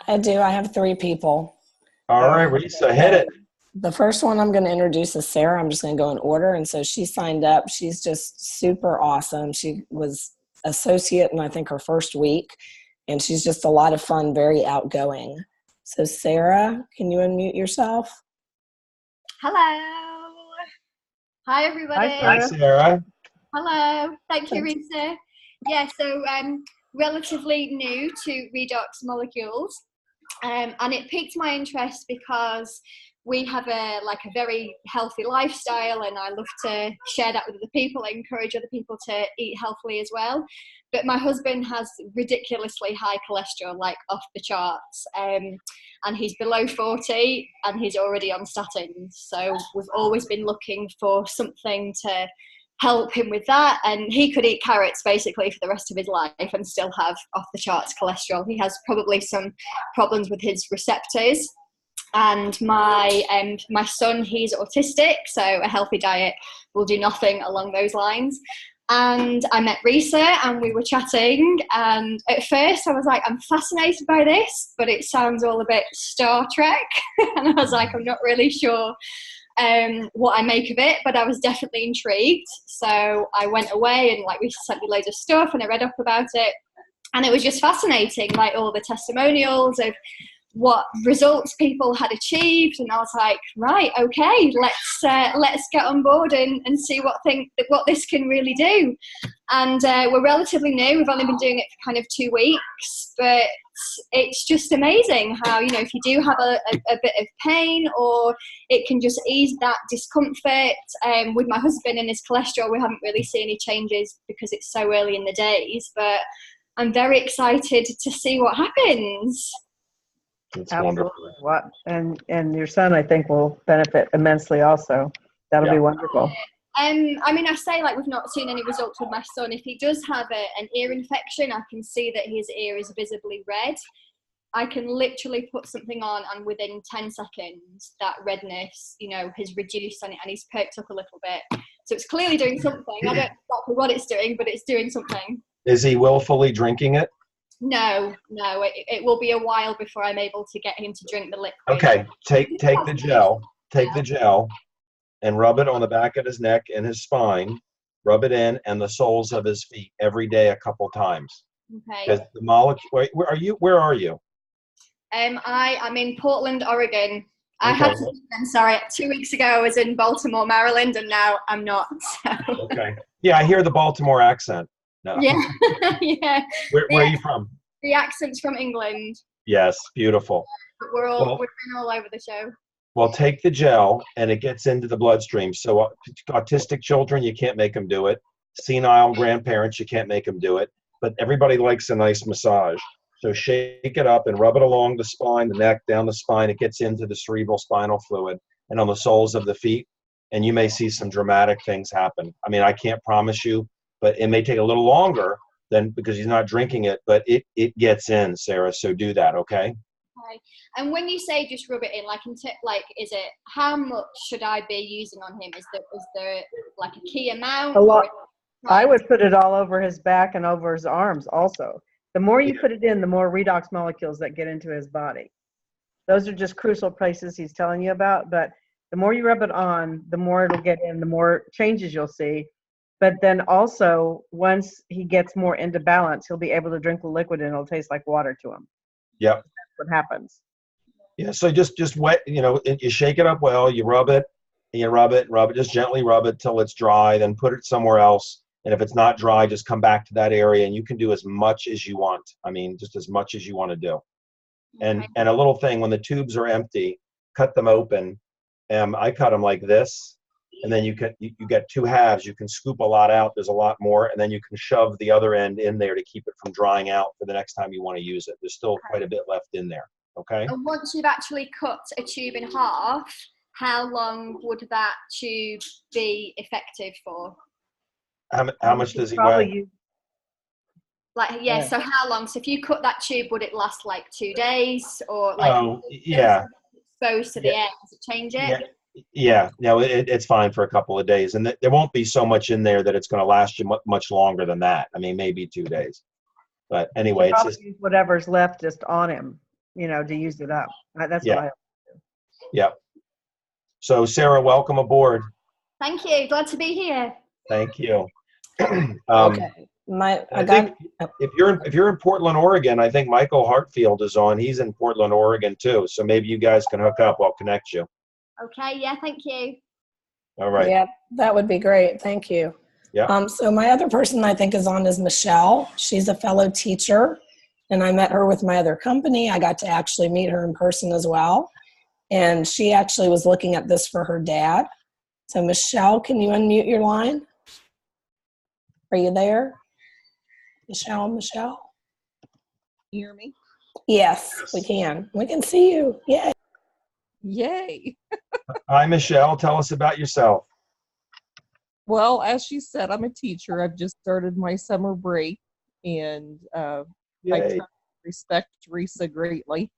I do. I have 3 people. All right, Risa, hit it. The first one I'm going to introduce is Sarah. I'm just going to go in order. And so she signed up. She's just super awesome. She was associate in, I think, her first week. And she's just a lot of fun, very outgoing. So Sarah, can you unmute yourself? Hello. Hi, everybody. Hi, Sarah. Hello. Thank you, Risa. Yeah, so I'm relatively new to redox molecules. And it piqued my interest because we have a very healthy lifestyle, and I love to share that with other people. I encourage other people to eat healthily as well. But my husband has ridiculously high cholesterol, like off the charts, and he's below 40 and he's already on statins. So we've always been looking for something to help him with that, and he could eat carrots basically for the rest of his life and still have off the charts cholesterol. He has probably some problems with his receptors, and my son, he's autistic, so a healthy diet will do nothing along those lines. And I met Risa and we were chatting, and at first I was like, I'm fascinated by this, but it sounds all a bit Star Trek. And I was like, I'm not really sure what I make of it, but I was definitely intrigued. So I went away and Risa sent me loads of stuff and I read up about it, and it was just fascinating, all the testimonials of what results people had achieved, and I was like, right, okay, let's get on board and see what this can really do. And we're relatively new. We've only been doing it for kind of 2 weeks, but it's just amazing how, if you do have a bit of pain, or it can just ease that discomfort. With my husband and his cholesterol, we haven't really seen any changes because it's so early in the days, but I'm very excited to see what happens. It's Absolutely. wonderful. And your son, I think, will benefit immensely also. That'll be wonderful. I say we've not seen any results with my son. If he does have an ear infection, I can see that his ear is visibly red. I can literally put something on, and within 10 seconds, that redness, has reduced and he's perked up a little bit. So it's clearly doing something. I don't know exactly what it's doing, but it's doing something. Is he willfully drinking it? No, it will be a while before I'm able to get him to drink the liquid. Okay, take the gel, and rub it on the back of his neck and his spine. Rub it in and the soles of his feet every day a couple times. Okay. Because the molecule. Wait, where are you? Where are you? I'm in Portland, Oregon. I Okay. had to. I'm sorry. 2 weeks ago, I was in Baltimore, Maryland, and now I'm not. So. Okay. Yeah, I hear the Baltimore accent. No. Yeah, yeah. Where are you from? The accent's from England. Yes, beautiful. But we've been all over the show. Well, take the gel and it gets into the bloodstream. So autistic children, you can't make them do it. Senile grandparents, you can't make them do it. But everybody likes a nice massage. So shake it up and rub it along the spine, the neck, down the spine. It gets into the cerebral spinal fluid and on the soles of the feet. And you may see some dramatic things happen. I mean, I can't promise you, but it may take a little longer than because he's not drinking it, but it gets in, Sarah. So do that, okay? Okay. And when you say just rub it in, is it how much should I be using on him? Is there like a key amount? A lot. I would put it all over his back and over his arms also. The more you put it in, the more redox molecules that get into his body. Those are just crucial places he's telling you about, but the more you rub it on, the more it'll get in, the more changes you'll see. But then also, once he gets more into balance, he'll be able to drink the liquid and it'll taste like water to him. Yep. That's what happens. Yeah, so just wet, you shake it up well, you rub it, and you rub it, just gently rub it till it's dry, then put it somewhere else. And if it's not dry, just come back to that area and you can do as much as you want. I mean, just as much as you want to do. And a little thing, when the tubes are empty, cut them open. I cut them like this. And then you get two halves. You can scoop a lot out. There's a lot more. And then you can shove the other end in there to keep it from drying out for the next time you want to use it. There's still quite a bit left in there. Okay. And once you've actually cut a tube in half, how long would that tube be effective for? How much does he weigh? So how long? So if you cut that tube, would it last like 2 days or like? Oh, yeah. Exposed to the air, does it change it? Yeah, no, it's fine for a couple of days, and there won't be so much in there that it's going to last you much longer than that. I mean, maybe 2 days, but anyway, it's just use whatever's left just on him, to use it up. That's what I do. Yeah. So Sarah, welcome aboard. Thank you. Glad to be here. Thank you. Okay. If you're in Portland, Oregon, I think Michael Hartfield is on. He's in Portland, Oregon too. So maybe you guys can hook up. I'll connect you. Okay. Yeah. Thank you. All right. Yeah, that would be great. Thank you. Yeah. So my other person I think is on is Michelle. She's a fellow teacher, and I met her with my other company. I got to actually meet her in person as well, and she actually was looking at this for her dad. So Michelle, can you unmute your line? Are you there? Michelle? You hear me? Yes, we can. We can see you. Yay. Yay. Hi, Michelle. Tell us about yourself. Well, as she said, I'm a teacher. I've just started my summer break, and I respect Teresa greatly.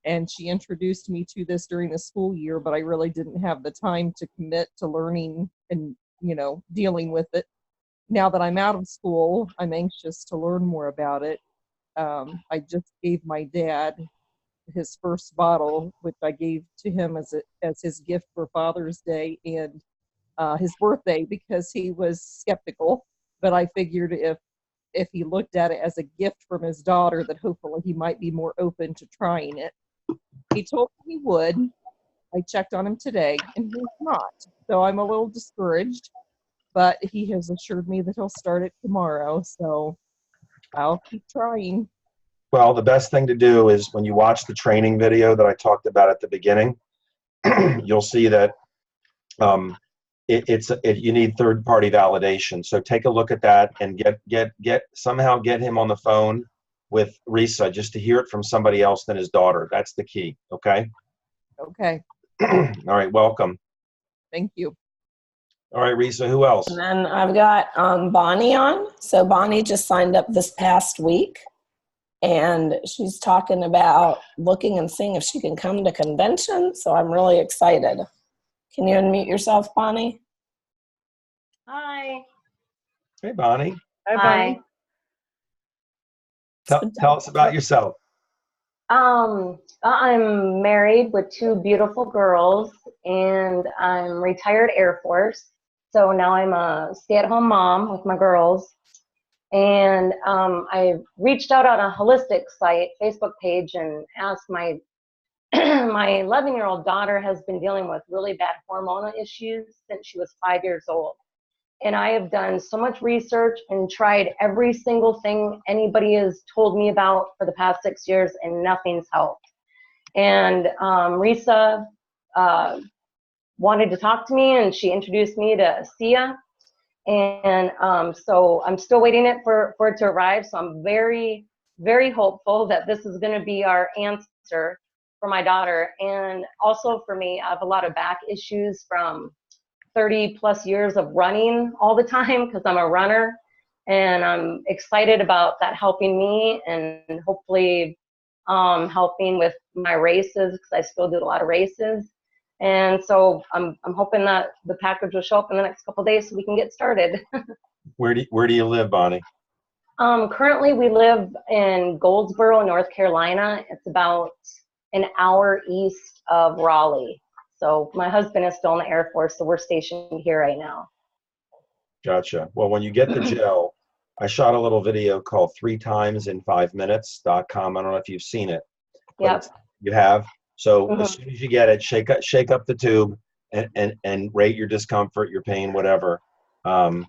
And she introduced me to this during the school year, but I really didn't have the time to commit to learning and, dealing with it. Now that I'm out of school, I'm anxious to learn more about it. I just gave my dad his first bottle, which I gave to him as his gift for Father's Day and his birthday, because he was skeptical. But I figured if he looked at it as a gift from his daughter, that hopefully he might be more open to trying it. He told me he would. I checked on him today, and he's not. So I'm a little discouraged. But he has assured me that he'll start it tomorrow, so I'll keep trying. Well, the best thing to do is when you watch the training video that I talked about at the beginning, you'll see that you need third-party validation. So take a look at that and somehow get him on the phone with Risa just to hear it from somebody else than his daughter. That's the key. Okay. Okay. All right. Welcome. Thank you. All right, Risa, who else? And then I've got Bonnie on. So Bonnie just signed up this past week, and she's talking about looking and seeing if she can come to convention. So I'm really excited. Can you unmute yourself, Bonnie? Hi. Hey, Bonnie. Hi, Bonnie. Tell us about yourself. I'm married with 2 beautiful girls, and I'm retired Air Force. So now I'm a stay-at-home mom with my girls. And I reached out on a holistic site, Facebook page, and asked my my 11-year-old daughter has been dealing with really bad hormonal issues since she was 5 years old. And I have done so much research and tried every single thing anybody has told me about for the past 6 years, and nothing's helped. And Risa wanted to talk to me, and she introduced me to ASEA. And so I'm still waiting for it to arrive. So I'm very, very hopeful that this is going to be our answer for my daughter. And also for me, I have a lot of back issues from 30 plus years of running all the time because I'm a runner. And I'm excited about that helping me and hopefully helping with my races because I still do a lot of races. And so I'm hoping that the package will show up in the next couple of days so we can get started. Where do you live, Bonnie? Currently we live in Goldsboro, North Carolina. It's about an hour east of Raleigh. So my husband is still in the Air Force, so we're stationed here right now. Gotcha. Well, when you get the gel, I shot a little video called 3timesin5minutes.com. I don't know if you've seen it. Yep. You have. So as soon as you get it, shake up the tube and rate your discomfort, your pain, whatever. And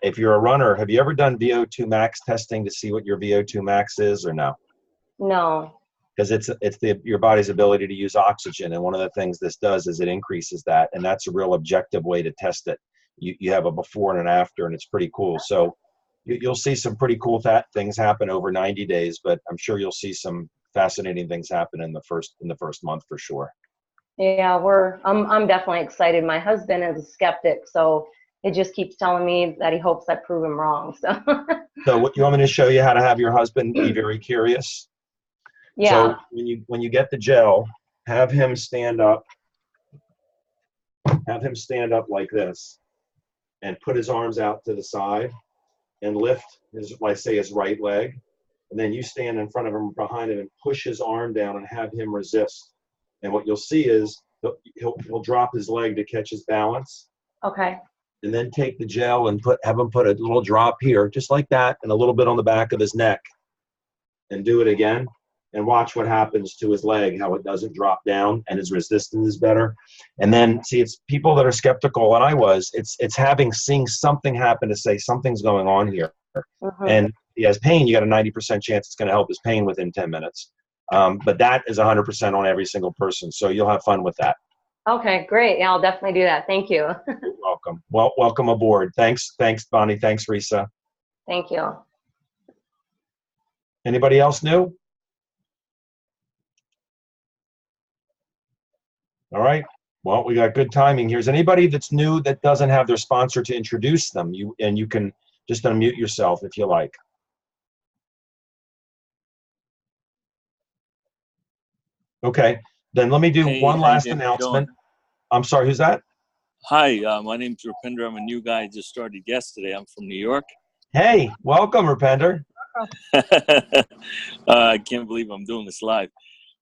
if you're a runner, have you ever done VO2 max testing to see what your VO2 max is or no? No. Because it's your body's ability to use oxygen, and one of the things this does is it increases that, and that's a real objective way to test it. You have a before and an after, and it's pretty cool. So you'll see some pretty cool things happen over 90 days, but I'm sure you'll see some fascinating things happen in the first month for sure. Yeah, I'm definitely excited. My husband is a skeptic, so it just keeps telling me that he hopes I prove him wrong. So what you want me to show you how to have your husband be very curious? Yeah. So when you get the gel, have him stand up. Have him stand up like this, and put his arms out to the side, and lift his right leg, and then you stand in front of him, behind him, and push his arm down and have him resist. And what you'll see is he'll drop his leg to catch his balance. Okay. And then take the gel and have him put a little drop here, just like that, and a little bit on the back of his neck, and do it again. And watch what happens to his leg, how it doesn't drop down and his resistance is better. And then see, it's people that are skeptical, and I was, it's seeing something happen to say something's going on here. And he has pain, you got a 90% chance it's going to help his pain within 10 minutes. But that is 100% on every single person. So you'll have fun with that. Okay, great. Yeah, I'll definitely do that. Thank you. You're welcome. Well, welcome aboard. Thanks, Bonnie. Thanks, Risa. Thank you. Anybody else new? All right. Well, we got good timing here. Is anybody that's new that doesn't have their sponsor to introduce them? You can just unmute yourself if you like. Okay. Then let me do one last announcement. I'm sorry, who's that? Hi, my name's Rupinder. I'm a new guy. I just started yesterday. I'm from New York. Hey, welcome, Rupinder. I can't believe I'm doing this live.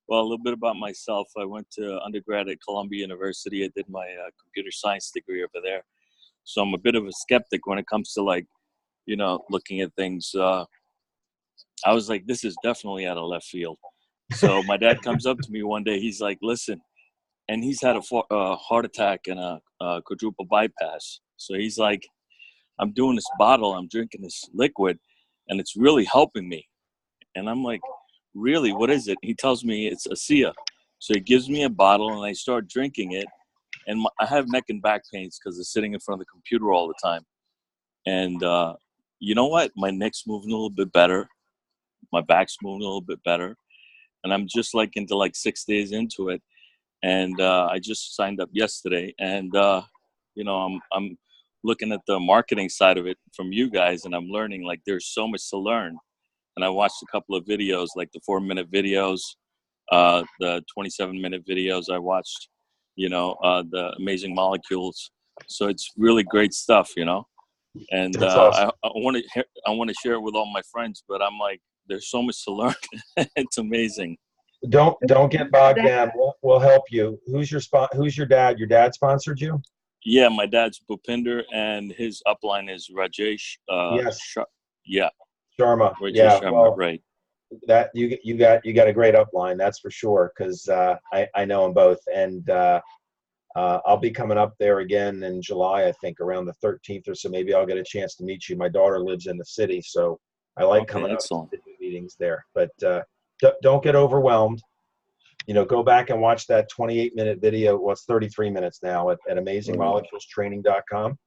Well, a little bit about myself. I went to undergrad at Columbia University. I did my computer science degree over there. So I'm a bit of a skeptic when it comes to looking at things. I was like, this is definitely out of left field. So my dad comes up to me one day. He's like, listen, and he's had a heart attack and a quadruple bypass. So he's like, I'm doing this bottle, I'm drinking this liquid, and it's really helping me. And I'm like, really, what is it? He tells me it's ASEA. So he gives me a bottle, and I start drinking it. And I have neck and back pains because I'm sitting in front of the computer all the time. And you know what? My neck's moving a little bit better. My back's moving a little bit better. And I'm just into 6 days into it. And I just signed up yesterday. And, I'm looking at the marketing side of it from you guys, and I'm learning there's so much to learn. And I watched a couple of videos, like the 4-minute videos, the 27-minute videos. I watched, the Amazing Molecules. So it's really great stuff, And awesome. I want to share it with all my friends, but I'm like, there's so much to learn. It's amazing. Don't get bogged down. We'll help you. Who's your dad? Your dad sponsored you? Yeah, my dad's Bhupinder, and his upline is Rajesh. Yes. Yeah. Sharma. Rajesh Yeah. Sharma, Well, right. that you got a great upline, that's for sure. Because I know them both, and I'll be coming up there again in July, I think, around the 13th or so. Maybe I'll get a chance to meet you. My daughter lives in the city, so I like coming up to the meetings there. But don't get overwhelmed. Go back and watch that 28-minute video. Well, it's 33 minutes now at amazingmoleculestraining.com,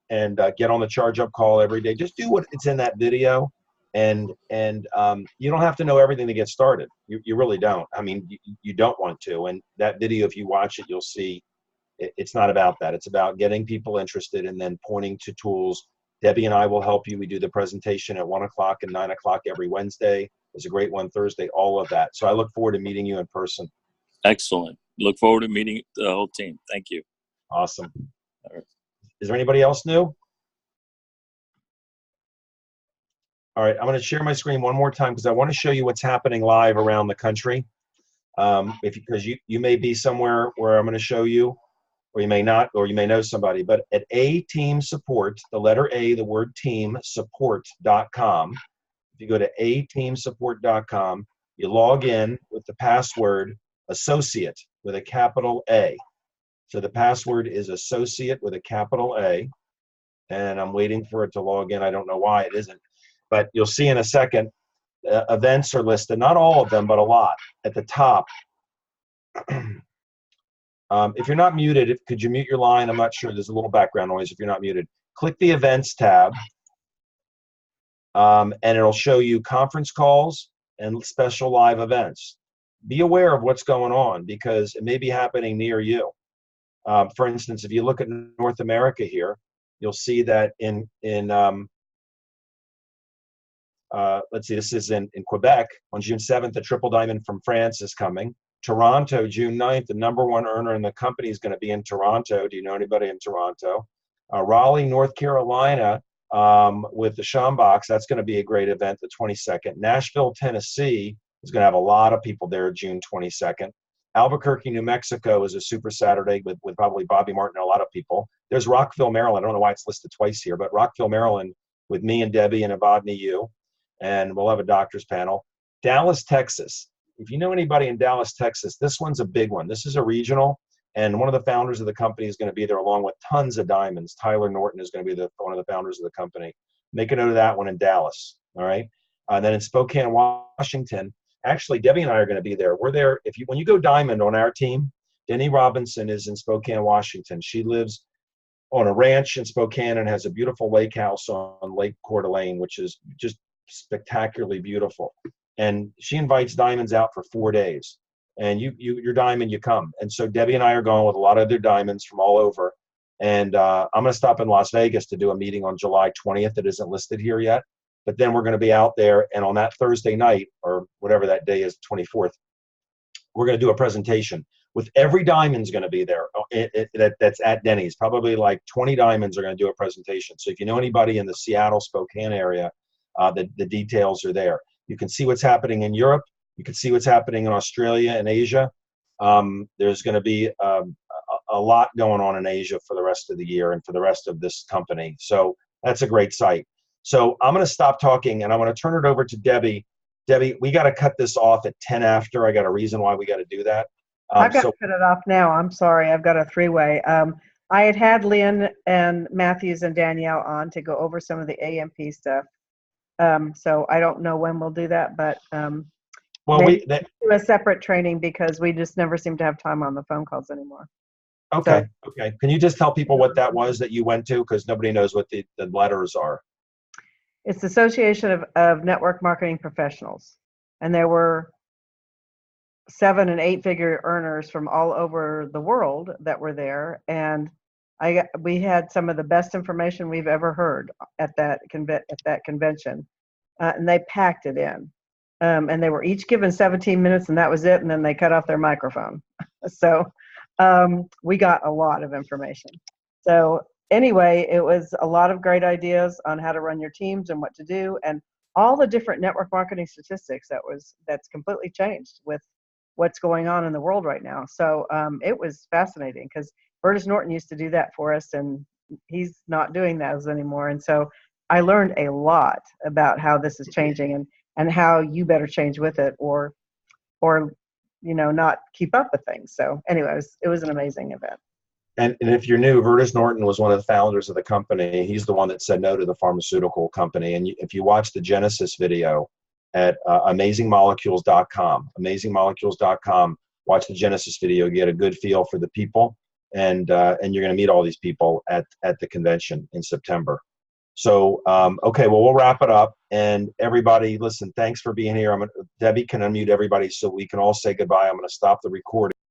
and get on the charge up call every day. Just do what it's in that video, and you don't have to know everything to get started. You really don't. I mean, you don't want to. And that video, if you watch it, you'll see it's not about that. It's about getting people interested and then pointing to tools. Debbie and I will help you. We do the presentation at 1 o'clock and 9 o'clock every Wednesday. There's a great one Thursday, all of that. So I look forward to meeting you in person. Excellent. Look forward to meeting the whole team. Thank you. Awesome. All right. Is there anybody else new? All right, I'm going to share my screen one more time because I want to show you what's happening live around the country. Because you may be somewhere where I'm going to show you, or you may not, or you may know somebody. But at A-Team Support, the letter A, the word team, support.com. If you go to ateamsupport.com, you log in with the password associate with a capital A. So the password is associate with a capital A. And I'm waiting for it to log in. I don't know why it isn't. But you'll see in a second, events are listed. Not all of them, but a lot. At the top. If you're not muted, could you mute your line? I'm not sure. There's a little background noise if you're not muted. Click the events tab. And it'll show you conference calls and special live events. Be aware of what's going on because it may be happening near you. For instance, if you look at North America here, you'll see that let's see, this is in Quebec. On June 7th, the Triple Diamond from France is coming. Toronto, June 9th, the #1 earner in the company is going to be in Toronto. Do you know anybody in Toronto? Raleigh, North Carolina, with the Schombox, that's going to be a great event, the 22nd. Nashville, Tennessee is going to have a lot of people there June 22nd. Albuquerque, New Mexico is a super Saturday with probably Bobby Martin and a lot of people. There's Rockville, Maryland. I don't know why it's listed twice here, but Rockville, Maryland with me and Debbie and Avadni Yu, and we'll have a doctor's panel. Dallas, Texas. If you know anybody in Dallas, Texas, this one's a big one. This is a regional, and one of the founders of the company is going to be there along with tons of diamonds. Tyler Norton is going to be one of the founders of the company. Make a note of that one in Dallas, all right? And then in Spokane, Washington, actually, Debbie and I are going to be there. We're there. When you go diamond on our team, Denny Robinson is in Spokane, Washington. She lives on a ranch in Spokane and has a beautiful lake house on Lake Coeur d'Alene, which is just spectacularly beautiful. And she invites diamonds out for 4 days. And you're diamond, you come. And so Debbie and I are going with a lot of other diamonds from all over. And I'm going to stop in Las Vegas to do a meeting on July 20th that isn't listed here yet. But then we're going to be out there, and on that Thursday night, or whatever that day is, 24th, we're going to do a presentation with every diamond's going to be there. That's at Denny's. Probably like 20 diamonds are going to do a presentation. So if you know anybody in the Seattle, Spokane area, the details are there. You can see what's happening in Europe. You can see what's happening in Australia and Asia. There's going to be a lot going on in Asia for the rest of the year and for the rest of this company. So that's a great site. So I'm going to stop talking, and I'm going to turn it over to Debbie. Debbie, we got to cut this off at 10 after. I got a reason why we got to do that. I've got to cut it off now. I'm sorry. I've got a three-way. I had Lynn and Matthews and Danielle on to go over some of the AMP stuff. So I don't know when we'll do that, but well, we do a separate training because we just never seem to have time on the phone calls anymore. Okay. Okay. Can you just tell people what that was that you went to? Because nobody knows what the letters are. It's the Association of Network Marketing Professionals. And there were 7- and 8-figure earners from all over the world that were there. And we had some of the best information we've ever heard at that convention. And they packed it in. And they were each given 17 minutes, and that was it. And then they cut off their microphone. So we got a lot of information. So anyway, it was a lot of great ideas on how to run your teams and what to do. And all the different network marketing statistics that's completely changed with what's going on in the world right now. So it was fascinating because Burtis Norton used to do that for us, and he's not doing those anymore. And so I learned a lot about how this is changing and how you better change with it or not keep up with things. So anyway, it was an amazing event. And if you're new, Burtis Norton was one of the founders of the company. He's the one that said no to the pharmaceutical company. And if you watch the Genesis video at amazingmolecules.com, watch the Genesis video, you get a good feel for the people, and you're going to meet all these people at the convention in September. So, okay, well, we'll wrap it up. And everybody, listen, thanks for being here. Debbie can unmute everybody so we can all say goodbye. I'm going to stop the recording.